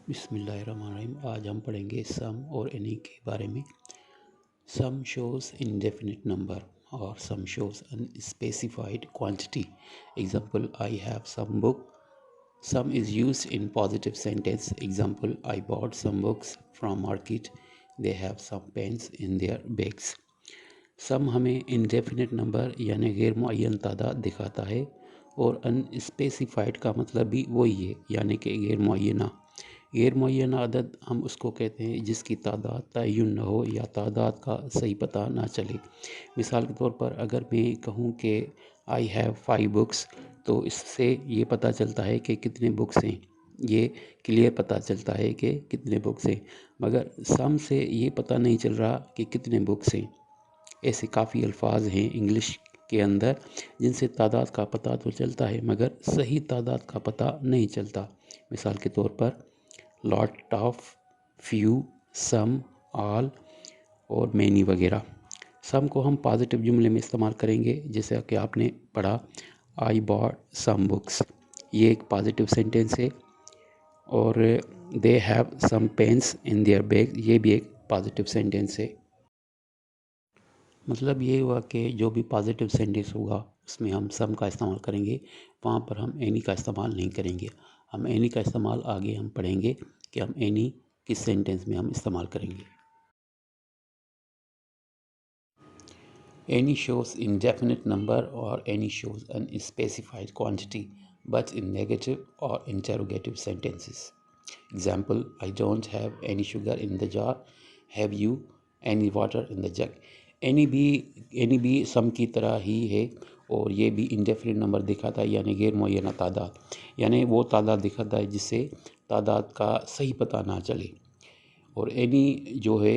बिस्मिल्लाहिर्रहमानिर्रहीम। आज हम पढ़ेंगे सम और एनी के बारे में। सम शोज indefinite number और some shows unspecified quantity. Example, I have some book. Some is used in positive sentence. Example, I bought some books from market. They have some pens in their bags. सम हमें indefinite number यानी गैर मुअय्यन तादाद दिखाता है और unspecified का मतलब भी वही है यानी कि गैर मुअय्यना अदद हम उसको कहते हैं जिसकी तादाद तय्युन न हो या तादाद का सही पता ना चले। मिसाल के तौर पर अगर मैं कहूँ कि आई हैव 5 बुक्स, तो इससे ये पता चलता है कि कितने बुक्स हैं, ये क्लियर पता चलता है कि कितने बुक्स हैं, मगर सम से ये पता नहीं चल रहा कि कितने बुक्स हैं। ऐसे काफ़ी अल्फाज हैं इंग्लिश के अंदर जिनसे तादाद का पता तो चलता है मगर सही तादाद का पता नहीं चलता। मिसाल के तौर पर lot of, few, some, all और मैनी वगैरह। सम को हम पॉजिटिव जुमले में इस्तेमाल करेंगे, जैसे कि आपने पढ़ा आई बॉट सम बुक्स, ये एक पॉजिटिव सेंटेंस है। और they have some pens in their bag, ये भी एक पॉजिटिव सेंटेंस है। मतलब ये हुआ कि जो भी पॉजिटिव सेंटेंस होगा उसमें हम सम का इस्तेमाल करेंगे, वहाँ पर हम एनी का इस्तेमाल नहीं करेंगे। हम एनी का इस्तेमाल आगे हम पढ़ेंगे कि हम एनी किस सेंटेंस में हम इस्तेमाल करेंगे। एनी शोज indefinite number और any shows unspecified quantity but in negative or interrogative sentences. Example, I don't have any sugar in the jar. Have you any water in the jug? Any भी सम की तरह ही है और ये भी indefinite number दिखाता है यानी गैर मुअय्यना तादाद, यानी वो तादाद दिखाता है जिससे तादाद का सही पता ना चले। और एनी जो है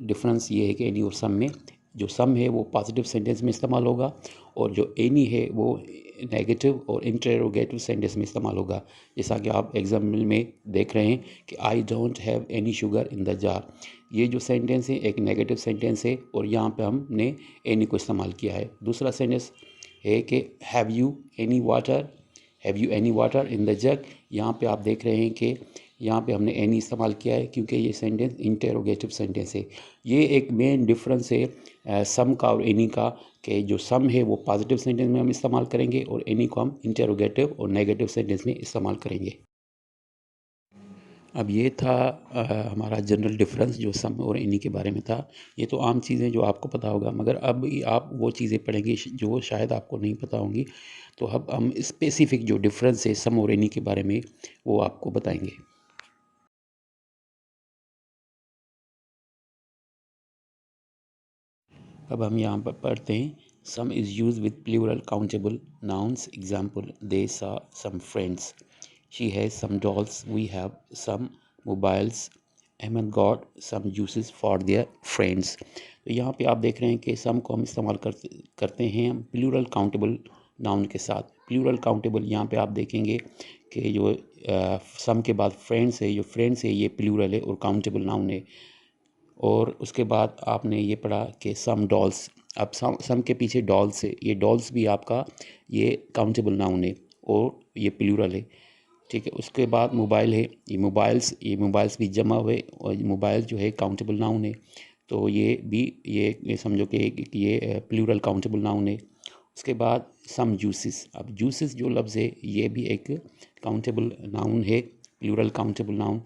डिफरेंस ये है कि एनी और सम में जो सम है वो पॉजिटिव सेंटेंस में इस्तेमाल होगा और जो एनी है वो नेगेटिव और इंटरोगेटिव सेंटेंस में इस्तेमाल होगा। जैसा कि आप एग्जाम्पल में देख रहे हैं कि I don't have any sugar in the jar, ये जो सेंटेंस है एक नेगेटिव सेंटेंस है और यहाँ पे हमने एनी को इस्तेमाल किया है। दूसरा सेंटेंस है कि have you any water in the जग, यहाँ पे आप देख रहे हैं कि यहाँ पे हमने एनी इस्तेमाल किया है क्योंकि ये सेंटेंस इंटरोगेटिव सेंटेंस है। ये एक मेन डिफरेंस है सम का और एनी का, कि जो सम है वो पॉजिटिव सेंटेंस में हम इस्तेमाल करेंगे और एनी को हम इंटरोगेटिव और नेगेटिव सेंटेंस में इस्तेमाल करेंगे। अब ये था हमारा जनरल डिफरेंस जो सम और एनी के बारे में था। ये तो आम चीज़ें जो आपको पता होगा, मगर अब आप वो चीज़ें पढ़ेंगे जो शायद आपको नहीं पता होंगी। तो अब हम स्पेसिफिक जो डिफरेंस है सम और एनी के बारे में वो आपको बताएंगे। अब हम यहाँ पर पढ़ते हैं। Some is use with plural countable nouns. Example, they saw some friends, she has some dolls, we have some mobiles, Ahmed got some juices for their friends. तो यहाँ पे आप देख रहे हैं कि सम को हम इस्तेमाल करते हैं प्लूरल काउंटेबल नाउन के साथ। प्लूरल काउंटेबल यहाँ पे आप देखेंगे कि जो सम के बाद फ्रेंड्स है, जो फ्रेंड्स है ये प्लूरल है और काउंटेबल नाउन है। और उसके बाद आपने ये पढ़ा कि सम डॉल्स, अब सम के पीछे डॉल्स है, ये डॉल्स भी आपका ये काउंटेबल नाउन है और ये प्लूरल है, ठीक है। उसके बाद मोबाइल है, ये मोबाइल्स भी जमा हुए और मोबाइल जो है काउंटेबल नाउन है, तो ये भी ये समझो कि ये प्लूरल काउंटेबल नाउन है। उसके बाद सम जूसेस, अब जूसेस जो लफ्ज़ है ये भी एक काउंटेबल नाउन है, प्लूरल काउंटेबल नाउन।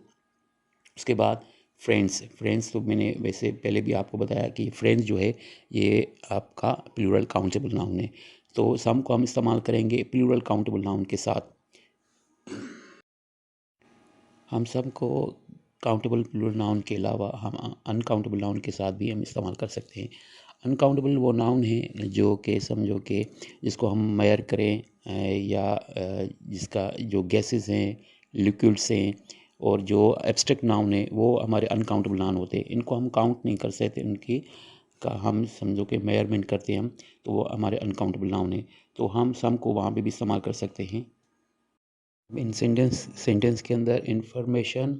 उसके बाद फ्रेंड्स तो मैंने वैसे पहले भी आपको बताया कि फ्रेंड्स जो है ये आपका प्लूरल काउंटेबल नाउन है। तो सम को हम इस्तेमाल करेंगे प्लूरल काउंटेबल नाउन के साथ। हम सब को काउंटेबल प्लूरल नाउन के अलावा हम अनकाउंटेबल नाउन के साथ भी हम इस्तेमाल कर सकते हैं। अनकाउंटेबल वो नाउन है जो कि समझो कि जिसको हम मेयर करें या जिसका जो गैसेस हैं, लिक्विड्स हैं और जो एब्स्ट्रैक्ट नाउन है वो हमारे अनकाउंटेबल नाउन होते हैं। इनको हम काउंट नहीं कर सकते, उनकी का हम समझो कि मेयरमेंट करते हैं हम, तो वो हमारे अनकाउंटेबल नाउन है। तो हम सम को वहाँ पे भी इस्तेमाल कर सकते हैं। इन सेंटेंस के अंदर इंफॉर्मेशन,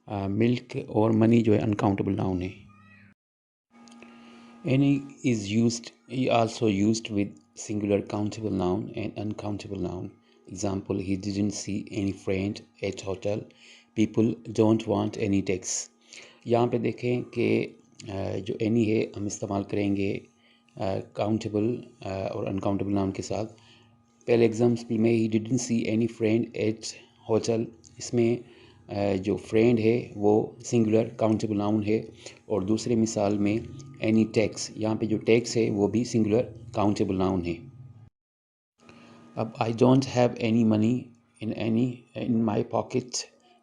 मिल्क और मनी जो है अनकाउंटेबल नाउन है। Any is used, also used with singular countable noun and uncountable noun. Example, he didn't see any friend at hotel. People don't want any tax. यहाँ पे देखें कि जो एनी है हम इस्तेमाल करेंगे काउंटेबल और अनकाउंटेबल नाउन के साथ। पहले एग्जाम्पल में he didn't see any friend at hotel, इसमें जो फ्रेंड है वो सिंगुलर काउंटेबल नाउन है। और दूसरे मिसाल में एनी टैक्स, यहाँ पे जो टैक्स है वो भी सिंगुलर काउंटेबल नाउन है। अब I don't have any money in my pocket,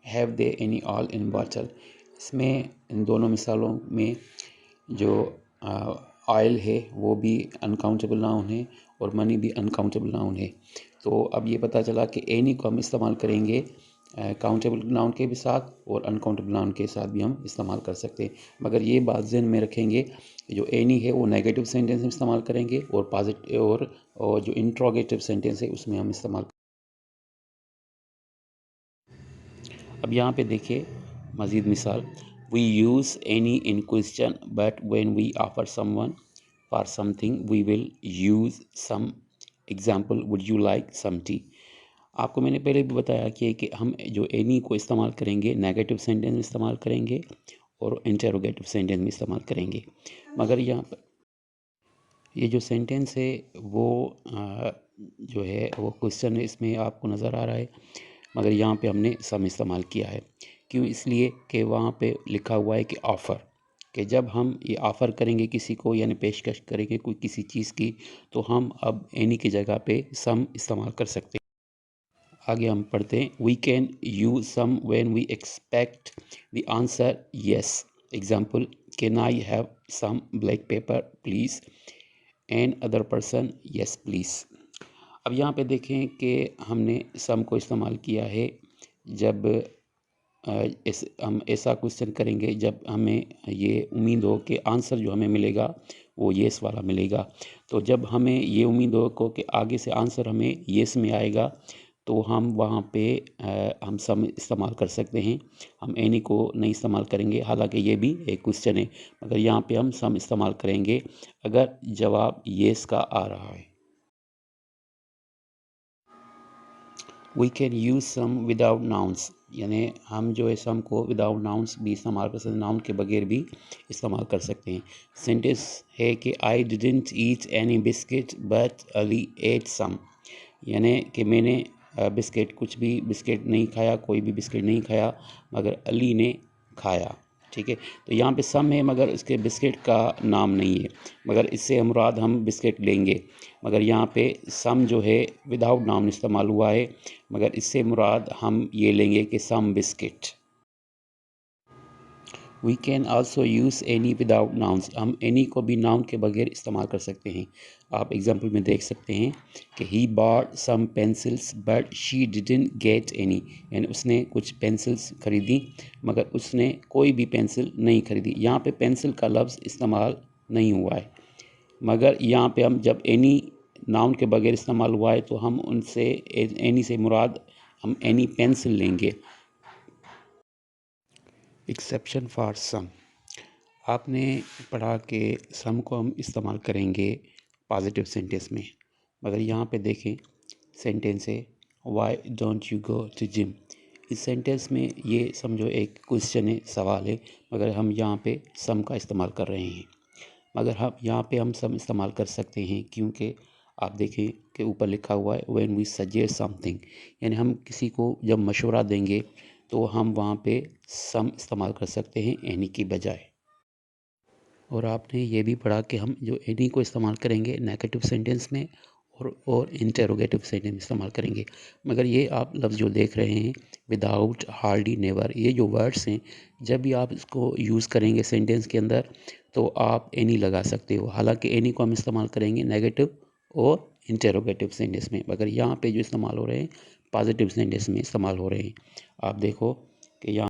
have they any all in bottle, इसमें इन दोनों मिसालों में जो ऑयल है वो भी अनकाउंटेबल नाउन है और मनी भी अनकाउंटेबल नाउन है। तो अब ये पता चला कि एनी को हम इस्तेमाल करेंगे काउंटेबल नाउन के भी साथ और अनकाउंटेबल नाउन के साथ भी हम इस्तेमाल कर सकते हैं। मगर ये बात ज़हन में रखेंगे कि जो एनी है वो नेगेटिव सेंटेंस में इस्तेमाल करेंगे और पॉजिटिव और जो इंट्रोगेटिव सेंटेंस है उसमें हम इस्तेमाल। अब यहाँ पे देखिए मज़ीद मिसाल, we use any in question but when we offer someone for something we will use some. Example, would you like some tea. आपको मैंने पहले भी बताया कि हम जो एनी को इस्तेमाल करेंगे नेगेटिव सेंटेंस में इस्तेमाल करेंगे और इंटरोगेटिव सेंटेंस में इस्तेमाल करेंगे। मगर यहाँ पर ये जो सेंटेंस है वो जो है वो क्वेश्चन है, इसमें आपको नज़र आ रहा है, मगर यहाँ पे हमने सम इस्तेमाल किया है। क्यों? इसलिए कि वहाँ पे लिखा हुआ है कि ऑफ़र, कि जब हम ये ऑफ़र करेंगे किसी को यानी पेशकश करेंगे कोई किसी चीज़ की, तो हम अब एनी की जगह पे सम इस्तेमाल कर सकते हैं। आगे हम पढ़ते हैं, we can use some when we expect the answer yes. Example, can I have some black paper please, and other person yes please. अब यहाँ पे देखें कि हमने सम को इस्तेमाल किया है जब हम ऐसा क्वेश्चन करेंगे जब हमें ये उम्मीद हो कि आंसर जो हमें मिलेगा वो येस वाला मिलेगा। तो जब हमें ये उम्मीद हो कि आगे से आंसर हमें येस में आएगा तो हम वहाँ पे हम सम इस्तेमाल कर सकते हैं, हम एनी को नहीं इस्तेमाल करेंगे। हालांकि ये भी एक क्वेश्चन है, मगर यहाँ पे हम सम इस्तेमाल करेंगे अगर जवाब येस का आ रहा है। We can use some without nouns, यानी हम जो है सम को विदाउट नाउन्स भी इस्तेमाल कर सकते हैं, नाउन के बगैर भी इस्तेमाल कर सकते हैं। सेंटेंस है कि I didn't eat any biscuit but Ali ate some, यानी कि मैंने बिस्किट कुछ भी बिस्किट नहीं खाया, कोई भी बिस्किट नहीं खाया, मगर अली ने खाया। ठीक है, तो यहाँ पे सम है मगर इसके बिस्किट का नाम नहीं है, मगर इससे मुराद हम बिस्किट लेंगे। मगर यहाँ पे सम जो है विदाउट नाउन इस्तेमाल हुआ है, मगर इससे मुराद हम ये लेंगे कि some biscuit. We can also use any without nouns, हम एनी को भी नाउन के बगैर इस्तेमाल कर सकते हैं। आप एग्जांपल में देख सकते हैं कि he bought some pencils but she didn't get any, यानी उसने कुछ पेंसिल्स खरीदी मगर उसने कोई भी पेंसिल नहीं खरीदी। यहाँ पे पेंसिल का लफ्ज़ इस्तेमाल नहीं हुआ है, मगर यहाँ पे हम जब एनी नाउन के बगैर इस्तेमाल हुआ है तो हम उनसे एनी से मुराद हम एनी पेंसिल लेंगे। एक्सेप्शन फॉर सम, आपने पढ़ा कि सम को हम इस्तेमाल करेंगे पॉजिटिव सेंटेंस में, मगर यहाँ पे देखें सेंटेंस है why don't you go to gym. इस सेंटेंस में ये समझो एक क्वेश्चन है, सवाल है, मगर हम यहाँ पे सम का इस्तेमाल कर रहे हैं। मगर हम यहाँ पे हम सम इस्तेमाल कर सकते हैं क्योंकि आप देखें कि ऊपर लिखा हुआ है व्हेन वी सजेस्ट समथिंग, यानी हम किसी को जब मशवरा देंगे तो हम वहाँ पे सम इस्तेमाल कर सकते हैं एनी की बजाय। और आपने ये भी पढ़ा कि हम जो एनी को इस्तेमाल करेंगे नेगेटिव सेंटेंस में और इंटरोगेटिव सेंटेंस में इस्तेमाल करेंगे। मगर ये आप लफ्ज़ जो देख रहे हैं विदाउट, हार्डली, नेवर, ये जो वर्ड्स हैं जब भी आप इसको यूज़ करेंगे सेंटेंस के अंदर तो आप एनी लगा सकते हो। हालांकि एनी को हम इस्तेमाल करेंगे नेगेटिव और इंटरोगेटिव सेंटेंस में, मगर यहाँ पे जो इस्तेमाल हो रहे हैं पॉजिटिव सेंटेंस में इस्तेमाल हो रहे हैं। आप देखो कि यहाँ